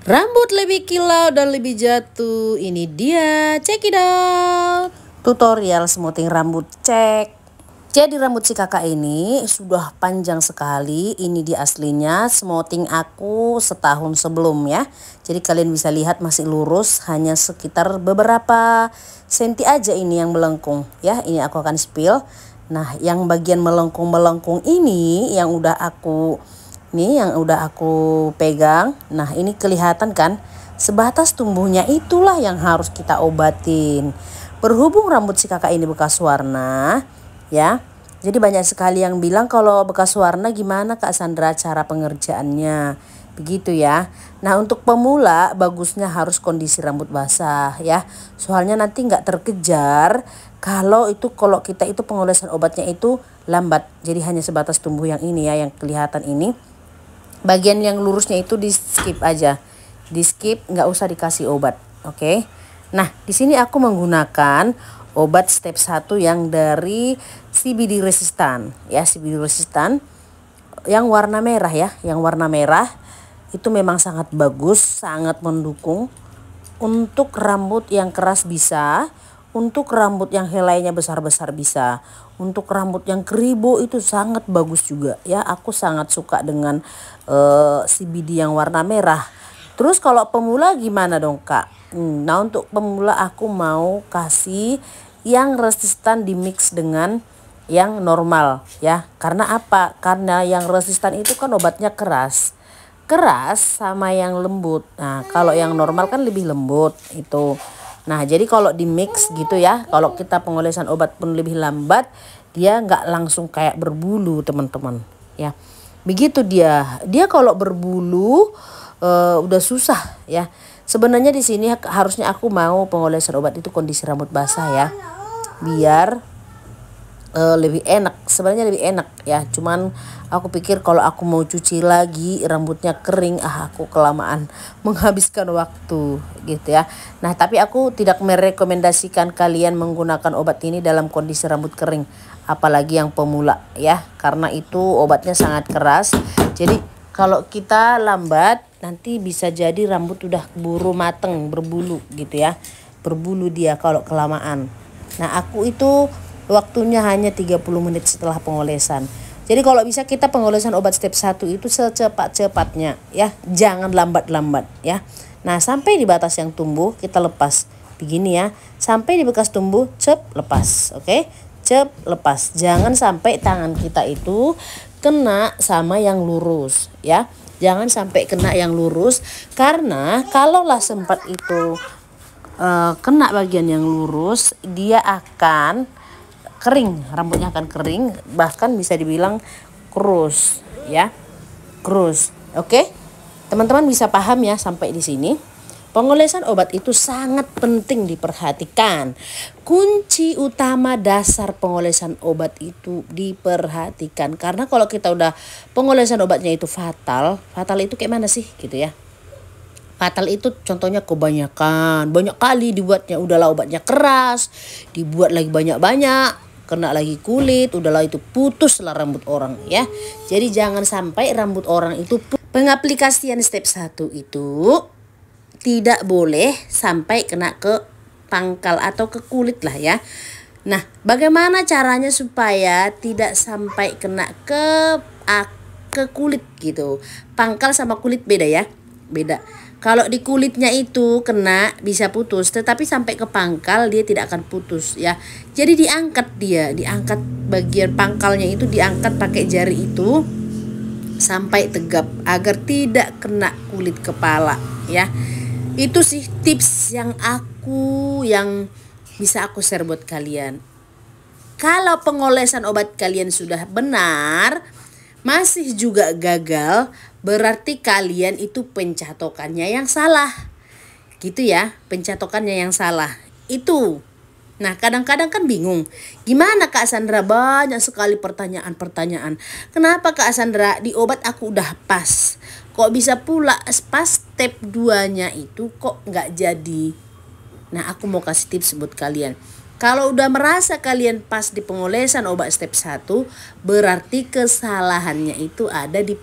Rambut lebih kilau dan lebih jatuh. Ini dia, check it out. Tutorial smoothing rambut cek. Jadi rambut si kakak ini sudah panjang sekali. Ini dia aslinya, smoothing aku setahun sebelum ya. Jadi kalian bisa lihat masih lurus, hanya sekitar beberapa senti aja ini yang melengkung ya. Ini aku akan spill. Nah, yang bagian melengkung-melengkung ini yang udah aku pegang. Nah, ini kelihatan kan? Sebatas tumbuhnya itulah yang harus kita obatin. Berhubung rambut si kakak ini bekas warna, ya. Jadi banyak sekali yang bilang kalau bekas warna gimana Kak Sandra cara pengerjaannya. Begitu ya. Nah, untuk pemula bagusnya harus kondisi rambut basah ya. Soalnya nanti nggak terkejar kalau kita itu pengolesan obatnya itu lambat. Jadi hanya sebatas tumbuh yang ini ya, yang kelihatan ini. Bagian yang lurusnya itu di skip aja, di skip, nggak usah dikasih obat, oke? Nah, di sini aku menggunakan obat step 1 yang dari CBD resistan ya, CBD resistan yang warna merah ya, yang warna merah itu memang sangat bagus, sangat mendukung untuk rambut yang keras bisa, untuk rambut yang helainya besar-besar bisa, untuk rambut yang keribo itu sangat bagus juga ya. Aku sangat suka dengan CBD yang warna merah. Terus kalau pemula gimana dong Kak? Nah, untuk pemula aku mau kasih yang resistan dimix dengan yang normal ya. Karena apa? Karena yang resistan itu kan obatnya keras sama yang lembut. Nah, kalau yang normal kan lebih lembut itu. Nah, jadi kalau di mix gitu ya, kalau kita pengolesan obat pun lebih lambat, dia nggak langsung kayak berbulu teman-teman ya. Begitu dia kalau berbulu udah susah ya. Sebenarnya di sini harusnya aku mau pengolesan obat itu kondisi rambut basah ya, biar lebih enak, sebenarnya lebih enak ya. Cuman aku pikir kalau aku mau cuci lagi rambutnya kering, aku kelamaan menghabiskan waktu gitu ya. Nah, tapi aku tidak merekomendasikan kalian menggunakan obat ini dalam kondisi rambut kering, apalagi yang pemula ya, karena itu obatnya sangat keras. Jadi kalau kita lambat nanti bisa jadi rambut udah keburu mateng, berbulu gitu ya, berbulu dia kalau kelamaan. Nah, aku itu waktunya hanya 30 menit setelah pengolesan. Jadi kalau bisa kita pengolesan obat step 1 itu secepat-cepatnya ya. Jangan lambat-lambat ya. Nah, sampai di batas yang tumbuh kita lepas. Begini ya. Sampai di bekas tumbuh cep lepas. Oke? Cep lepas. Jangan sampai tangan kita itu kena sama yang lurus ya. Jangan sampai kena yang lurus, karena kalaulah sempat itu kena bagian yang lurus, dia akan kering, rambutnya akan kering, bahkan bisa dibilang krus ya, krus. Oke, teman-teman bisa paham ya sampai di sini. Pengolesan obat itu sangat penting diperhatikan. Kunci utama dasar pengolesan obat itu diperhatikan, karena kalau kita udah pengolesan obatnya itu fatal itu kayak mana sih gitu ya. Fatal itu contohnya kebanyakan, banyak kali dibuatnya, udahlah obatnya keras, dibuat lagi banyak-banyak, kena lagi kulit, udahlah itu putuslah rambut orang ya. Jadi jangan sampai rambut orang itu pengaplikasian step 1 itu tidak boleh sampai kena ke pangkal atau ke kulit lah ya. Nah, bagaimana caranya supaya tidak sampai kena ke kulit gitu. Pangkal sama kulit beda ya, beda. Kalau di kulitnya itu kena bisa putus, tetapi sampai ke pangkal dia tidak akan putus ya. Jadi diangkat bagian pangkalnya itu, diangkat pakai jari itu sampai tegap agar tidak kena kulit kepala ya. Itu sih tips yang bisa aku share buat kalian. Kalau pengolesan obat kalian sudah benar, masih juga gagal, berarti kalian itu pencatokannya yang salah. Gitu ya, pencatokannya yang salah. Itu. Nah, kadang-kadang kan bingung. Gimana Kak Sandra? Banyak sekali pertanyaan-pertanyaan. Kenapa Kak Sandra di obat aku udah pas? Kok bisa pula pas step 2-nya itu kok nggak jadi? Nah, aku mau kasih tips buat kalian. Kalau udah merasa kalian pas di pengolesan obat step 1, berarti kesalahannya itu ada di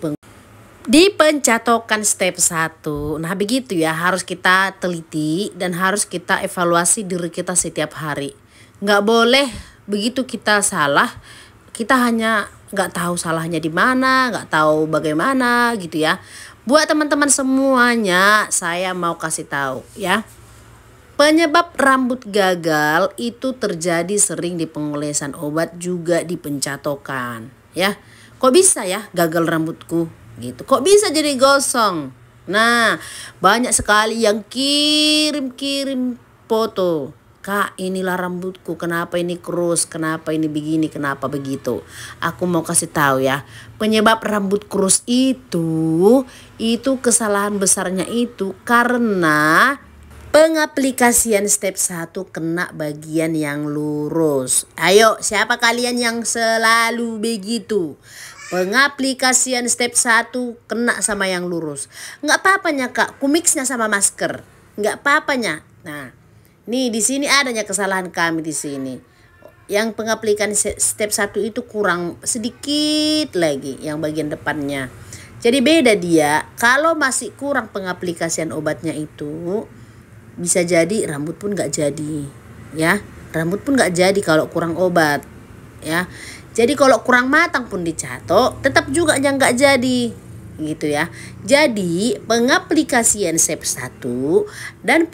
Di pencatokan step 1, nah begitu ya, harus kita teliti dan harus kita evaluasi diri kita setiap hari. Nggak boleh begitu kita salah, kita hanya nggak tahu salahnya di mana, nggak tahu bagaimana gitu ya. Buat teman-teman semuanya, saya mau kasih tahu ya. Penyebab rambut gagal itu terjadi sering di pengolesan obat juga di pencatokan ya. Kok bisa ya gagal rambutku gitu? Kok bisa jadi gosong? Nah, banyak sekali yang kirim-kirim foto. Kak, inilah rambutku, kenapa ini kurus, kenapa ini begini, kenapa begitu. Aku mau kasih tahu ya, penyebab rambut kurus itu kesalahan besarnya itu karena pengaplikasian step 1 kena bagian yang lurus. Ayo, siapa kalian yang selalu begitu? Pengaplikasian step 1 kena sama yang lurus. Nggak apa-apanya kak, kumixnya sama masker. Nggak apa-apanya. Nah, nih di sini adanya kesalahan kami di sini. Yang pengaplikasian step 1 itu kurang sedikit lagi yang bagian depannya. Jadi beda dia, kalau masih kurang pengaplikasian obatnya itu, bisa jadi rambut pun nggak jadi ya, rambut pun nggak jadi kalau kurang obat ya. Jadi kalau kurang matang pun dicatok tetap juga yang nggak jadi gitu ya. Jadi pengaplikasian step 1 dan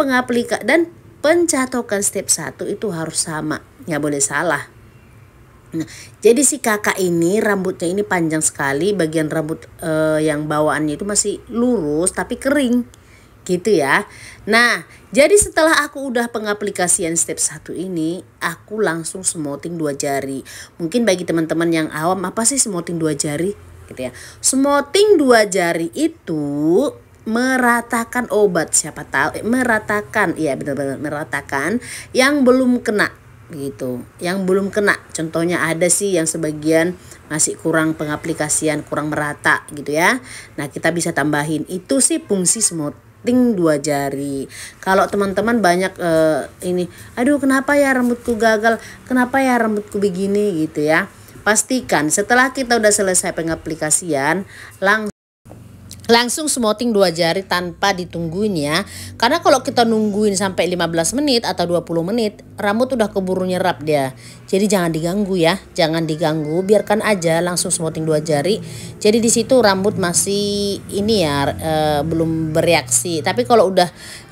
pencatokan step 1 itu harus sama, nggak boleh salah. Nah, jadi si kakak ini rambutnya ini panjang sekali, bagian rambut yang bawaannya itu masih lurus tapi kering gitu ya. Nah, jadi setelah aku udah pengaplikasian step 1 ini, aku langsung smoothing 2 jari. Mungkin bagi teman-teman yang awam, apa sih smoothing 2 jari? Gitu ya. Smoothing 2 jari itu meratakan obat, siapa tahu meratakan, iya benar-benar meratakan yang belum kena gitu. Yang belum kena. Contohnya ada sih yang sebagian masih kurang pengaplikasian, kurang merata gitu ya. Nah, kita bisa tambahin. Itu sih fungsi smoothing 2 jari. Kalau teman-teman banyak ini, aduh kenapa ya rambutku gagal, kenapa ya rambutku begini gitu ya. Pastikan setelah kita udah selesai pengaplikasian, langsung smoothing 2 jari tanpa ditungguin ya. Karena kalau kita nungguin sampai 15 menit atau 20 menit, rambut udah keburu nyerap dia. Jadi jangan diganggu ya, jangan diganggu, biarkan aja langsung smoothing 2 jari. Jadi di situ rambut masih ini ya, belum bereaksi. Tapi kalau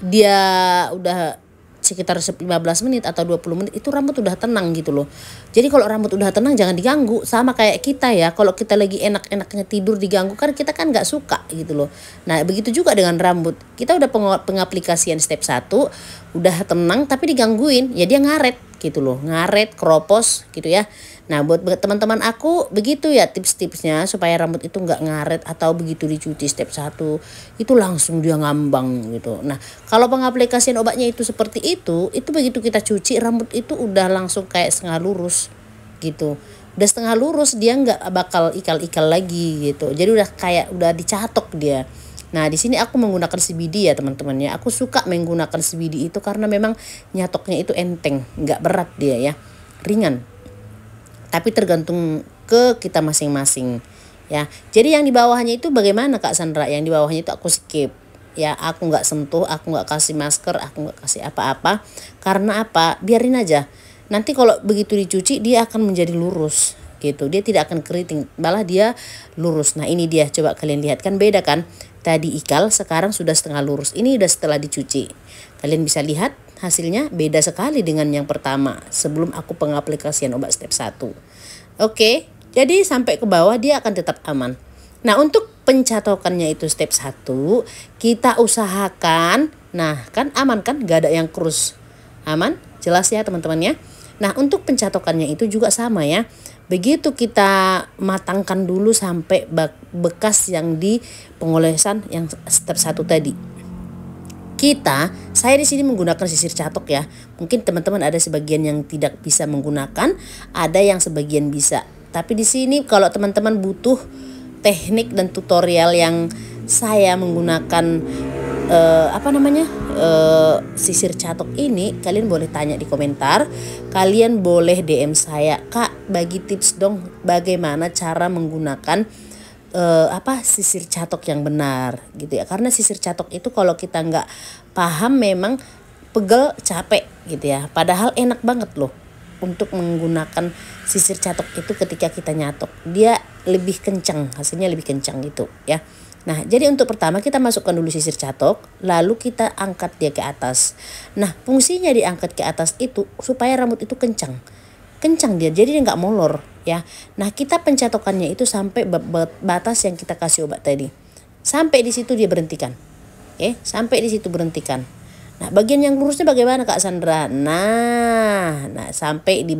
dia udah sekitar 15 menit atau 20 menit itu rambut udah tenang gitu loh. Jadi kalau rambut udah tenang jangan diganggu, sama kayak kita ya, kalau kita lagi enak-enaknya tidur diganggu kan kita kan nggak suka gitu loh. Nah begitu juga dengan rambut, kita udah pengaplikasian step 1 udah tenang tapi digangguin ya dia ngaret gitu loh, ngaret, keropos gitu ya. Nah buat teman-teman aku begitu ya tips-tipsnya supaya rambut itu nggak ngaret atau begitu dicuci step 1 itu langsung dia ngambang gitu. Nah kalau pengaplikasian obatnya itu seperti itu begitu kita cuci rambut itu udah langsung kayak setengah lurus gitu. Udah setengah lurus dia nggak bakal ikal-ikal lagi gitu. Jadi udah dicatok dia. Nah di sini aku menggunakan CBD ya teman-teman ya. Aku suka menggunakan CBD itu karena memang nyatoknya itu enteng, nggak berat dia ya, ringan. Tapi tergantung ke kita masing-masing ya. Jadi yang di bawahnya itu bagaimana Kak Sandra? Yang di bawahnya itu aku skip ya, aku nggak sentuh, aku nggak kasih masker, aku nggak kasih apa-apa. Karena apa? Biarin aja. Nanti kalau begitu dicuci dia akan menjadi lurus gitu. Dia tidak akan keriting, malah dia lurus. Nah ini dia, coba kalian lihat kan beda kan? Tadi ikal, sekarang sudah setengah lurus. Ini udah setelah dicuci. Kalian bisa lihat hasilnya beda sekali dengan yang pertama sebelum aku pengaplikasian obat step 1. Oke, jadi sampai ke bawah dia akan tetap aman. Nah untuk pencatokannya itu step 1 kita usahakan, nah kan aman kan, gak ada yang krus, aman, jelas ya teman-teman ya. Nah untuk pencatokannya itu juga sama ya. Begitu kita matangkan dulu sampai bekas yang di pengolesan yang step 1 tadi. Saya di sini menggunakan sisir catok ya. Mungkin teman-teman ada sebagian yang tidak bisa menggunakan, ada yang sebagian bisa. Tapi di sini kalau teman-teman butuh teknik dan tutorial yang saya menggunakan sisir catok ini, kalian boleh tanya di komentar. Kalian boleh DM saya, Kak bagi tips dong bagaimana cara menggunakan sisir catok yang benar gitu ya. Karena sisir catok itu kalau kita nggak paham memang pegel, capek gitu ya. Padahal enak banget loh untuk menggunakan sisir catok itu ketika kita nyatok. Dia lebih kencang, hasilnya lebih kencang gitu ya. Nah, jadi untuk pertama kita masukkan dulu sisir catok, lalu kita angkat dia ke atas. Nah, fungsinya diangkat ke atas itu supaya rambut itu kencang. Kencang dia, jadi dia nggak molor ya. Nah, kita pencatokannya itu sampai batas yang kita kasih obat tadi. Sampai di situ dia berhentikan. Sampai di situ berhentikan. Nah, bagian yang lurusnya bagaimana Kak Sandra? Nah, sampai di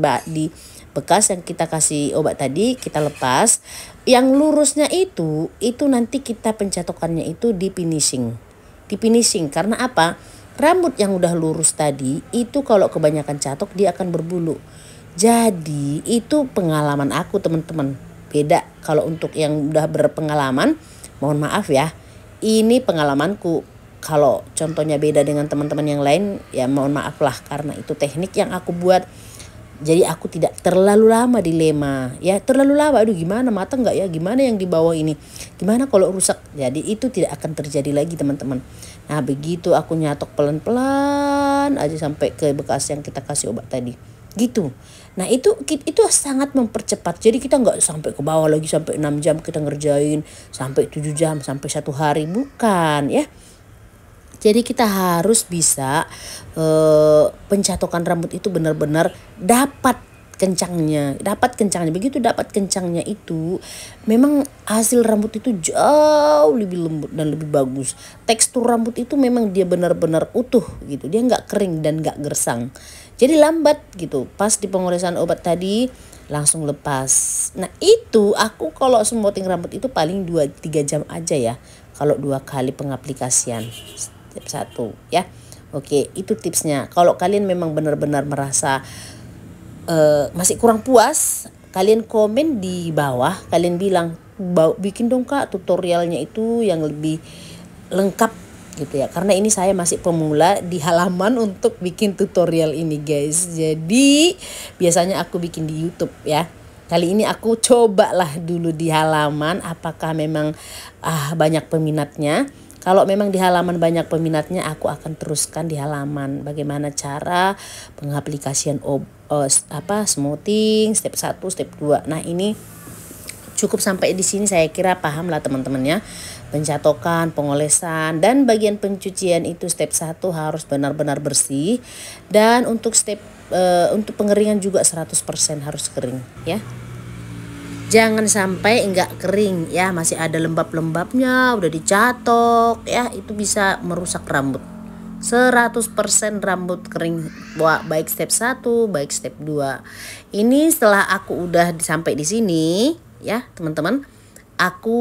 bekas yang kita kasih obat tadi kita lepas. Yang lurusnya itu nanti kita pencatokannya itu di finishing. Di finishing karena apa? Rambut yang udah lurus tadi itu kalau kebanyakan catok dia akan berbulu. Jadi itu pengalaman aku teman-teman. Beda kalau untuk yang udah berpengalaman, mohon maaf ya. Ini pengalamanku. Kalau contohnya beda dengan teman-teman yang lain, ya mohon maaf lah karena itu teknik yang aku buat. Jadi aku tidak terlalu lama dilema. Ya terlalu lama, aduh gimana matang nggak ya? Gimana yang di bawah ini? Gimana kalau rusak? Jadi itu tidak akan terjadi lagi teman-teman. Nah begitu aku nyatok pelan-pelan aja sampai ke bekas yang kita kasih obat tadi. Gitu. Nah itu sangat mempercepat. Jadi kita nggak sampai ke bawah lagi sampai 6 jam kita ngerjain, sampai 7 jam, sampai 1 hari. Bukan ya. Jadi kita harus bisa pencatokan rambut itu benar-benar dapat kencangnya. Begitu dapat kencangnya itu memang hasil rambut itu jauh lebih lembut dan lebih bagus. Tekstur rambut itu memang dia benar-benar utuh gitu. Dia nggak kering dan nggak gersang. Jadi lambat gitu. Pas di pengolesan obat tadi langsung lepas. Nah itu aku kalau smoothing rambut itu paling 2-3 jam aja ya. Kalau 2 kali pengaplikasian. Step 1 ya. Oke, itu tipsnya. Kalau kalian memang benar-benar merasa masih kurang puas, kalian komen di bawah, kalian bilang bikin dong Kak tutorialnya itu yang lebih lengkap gitu ya. Karena ini saya masih pemula di halaman untuk bikin tutorial ini guys. Jadi biasanya aku bikin di YouTube ya. Kali ini aku cobalah dulu di halaman apakah memang banyak peminatnya. Kalau memang di halaman banyak peminatnya, aku akan teruskan di halaman bagaimana cara pengaplikasian smoothing step 1, step 2. Nah, ini cukup sampai di sini saya kira paham lah teman-teman ya. Pencatokan, pengolesan dan bagian pencucian itu step 1 harus benar-benar bersih dan untuk untuk pengeringan juga 100% harus kering ya. Jangan sampai enggak kering ya, masih ada lembab-lembabnya, udah dicatok ya, itu bisa merusak rambut. 100% rambut kering, baik step 1, baik step 2. Ini setelah aku udah sampai di sini ya, teman-teman. Aku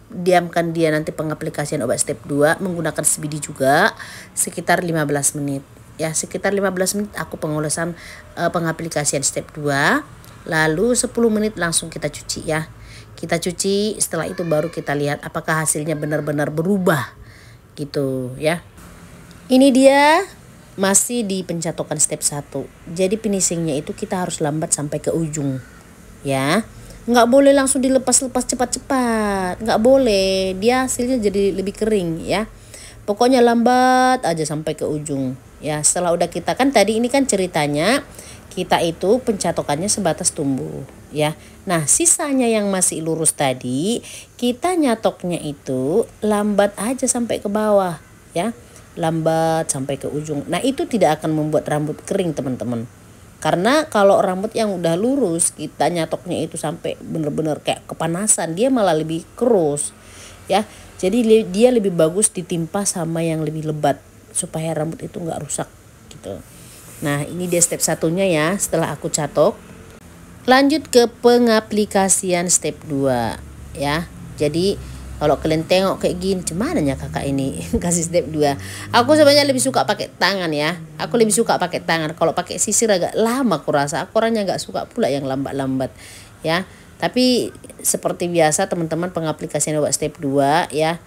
diamkan dia nanti pengaplikasian obat step 2 menggunakan CBD juga sekitar 15 menit. Ya, sekitar 15 menit aku pengolesan pengaplikasian step 2. Lalu 10 menit langsung kita cuci ya. Kita cuci, setelah itu baru kita lihat apakah hasilnya benar-benar berubah gitu ya. Ini dia masih di pencatokan step 1. Jadi finishingnya itu kita harus lambat sampai ke ujung ya. Nggak boleh langsung dilepas-lepas cepat-cepat. Nggak boleh, dia hasilnya jadi lebih kering ya. Pokoknya lambat aja sampai ke ujung ya. Setelah udah kita kan tadi ini kan ceritanya kita itu pencatokannya sebatas tumbuh ya. Nah sisanya yang masih lurus tadi kita nyatoknya itu lambat aja sampai ke bawah ya. Lambat sampai ke ujung. Nah itu tidak akan membuat rambut kering teman-teman. Karena kalau rambut yang udah lurus kita nyatoknya itu sampai bener-bener kayak kepanasan, dia malah lebih keruh ya. Jadi dia lebih bagus ditimpa sama yang lebih lebat supaya rambut itu nggak rusak gitu. Nah ini dia step 1-nya ya setelah aku catok. Lanjut ke pengaplikasian step 2 ya. Jadi kalau kalian tengok kayak gini, gimana ya kakak ini kasih step 2. Aku sebenarnya lebih suka pakai tangan ya. Aku lebih suka pakai tangan. Kalau pakai sisir agak lama aku rasa. Aku orangnya nggak suka pula yang lambat-lambat ya. Tapi seperti biasa teman-teman pengaplikasian obat step 2 ya.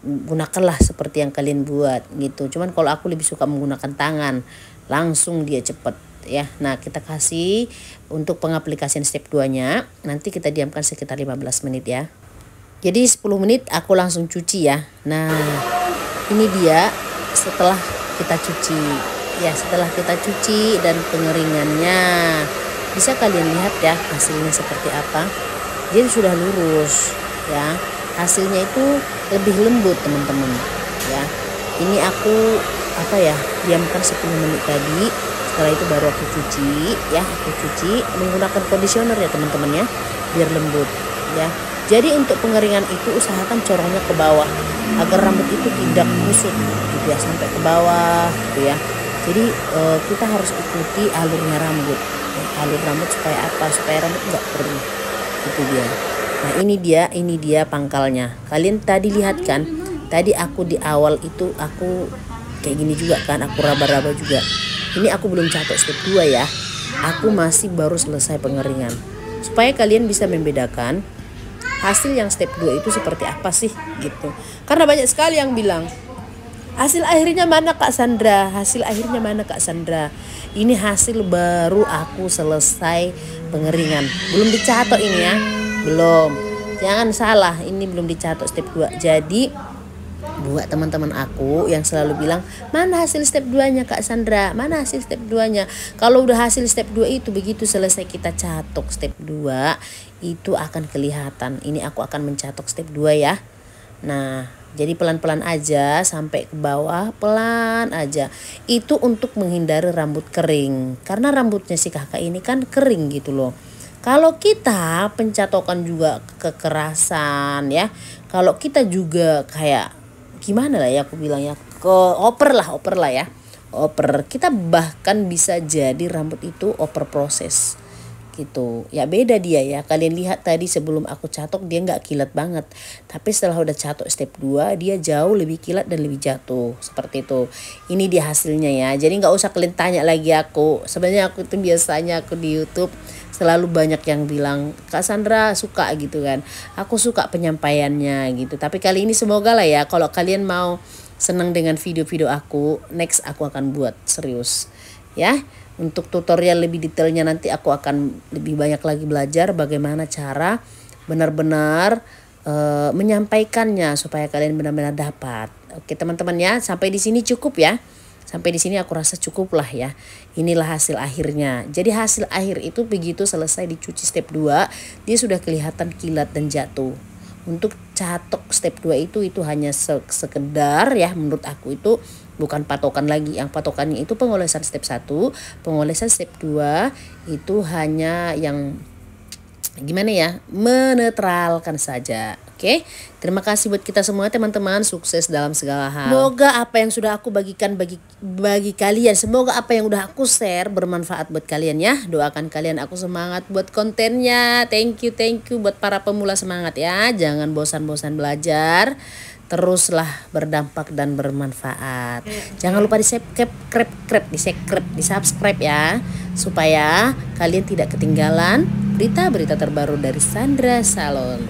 Gunakanlah seperti yang kalian buat gitu. Cuman kalau aku lebih suka menggunakan tangan. Langsung dia cepet ya. Nah kita kasih untuk pengaplikasian step 2 nya nanti kita diamkan sekitar 15 menit ya. Jadi 10 menit aku langsung cuci ya. Nah, ini dia setelah kita cuci. Ya, setelah kita cuci dan pengeringannya. Bisa kalian lihat ya hasilnya seperti apa. Dia sudah lurus ya. Hasilnya itu lebih lembut teman-teman ya. Ini aku diamkan 10 menit tadi. Setelah itu baru aku cuci ya. Aku cuci menggunakan conditioner ya teman-teman ya, biar lembut ya. Jadi untuk pengeringan itu usahakan corongnya ke bawah agar rambut itu tidak kusut gitu ya, sampai ke bawah gitu ya. Jadi kita harus ikuti alurnya rambut. Alur rambut supaya apa? Supaya rambut nggak kering. Itu dia. Nah, ini dia pangkalnya. Kalian tadi lihat kan? Tadi aku di awal itu aku kayak gini juga kan, aku raba-raba juga. Ini aku belum catok step 2 ya. Aku masih baru selesai pengeringan. Supaya kalian bisa membedakan hasil yang step 2 itu seperti apa sih gitu. Karena banyak sekali yang bilang, hasil akhirnya mana Kak Sandra? Hasil akhirnya mana Kak Sandra? Ini hasil baru aku selesai pengeringan. Belum dicatok ini ya. Belum. Jangan salah, ini belum dicatok step 2. Jadi buat teman-teman aku yang selalu bilang, mana hasil step 2-nya Kak Sandra? Mana hasil step 2-nya? Kalau udah hasil step 2 itu begitu selesai kita catok step 2, itu akan kelihatan. Ini aku akan mencatok step 2 ya. Nah, jadi pelan-pelan aja sampai ke bawah, pelan aja. Itu untuk menghindari rambut kering. Karena rambutnya si kakak ini kan kering gitu loh. Kalau kita pencatokan juga kekerasan ya. Kalau kita juga kayak gimana lah ya aku bilang ya, oper lah ya. Oper. Kita bahkan bisa jadi rambut itu oper proses. Gitu ya, beda dia ya. Kalian lihat tadi sebelum aku catok dia nggak kilat banget, tapi setelah udah catok step 2 dia jauh lebih kilat dan lebih jatuh seperti itu. Ini dia hasilnya ya. Jadi nggak usah kalian tanya lagi aku. Sebenarnya aku tuh biasanya aku di YouTube selalu banyak yang bilang, Kak Sandra suka gitu kan, aku suka penyampaiannya gitu. Tapi kali ini semoga lah ya, kalau kalian mau senang dengan video-video aku, next aku akan buat serius ya. Untuk tutorial lebih detailnya nanti aku akan lebih banyak lagi belajar bagaimana cara benar-benar menyampaikannya supaya kalian benar-benar dapat. Oke teman-teman ya, sampai di sini cukup ya. Sampai di sini aku rasa cukup lah ya. Inilah hasil akhirnya. Jadi hasil akhir itu begitu selesai dicuci step 2, dia sudah kelihatan kilat dan jatuh. Untuk catok step 2 itu hanya sekedar ya, menurut aku itu bukan patokan lagi. Yang patokannya itu pengolesan step 1, pengolesan step 2 itu hanya yang gimana ya, menetralkan saja. Oke, terima kasih buat kita semua teman-teman, sukses dalam segala hal. Semoga apa yang sudah aku bagikan bagi kalian, semoga apa yang udah aku share bermanfaat buat kalian ya. Doakan kalian, aku semangat buat kontennya. Thank you buat para pemula, semangat ya. Jangan bosan-bosan belajar. Teruslah berdampak dan bermanfaat. Jangan lupa di subscribe ya, supaya kalian tidak ketinggalan berita-berita terbaru dari Sandra Salon.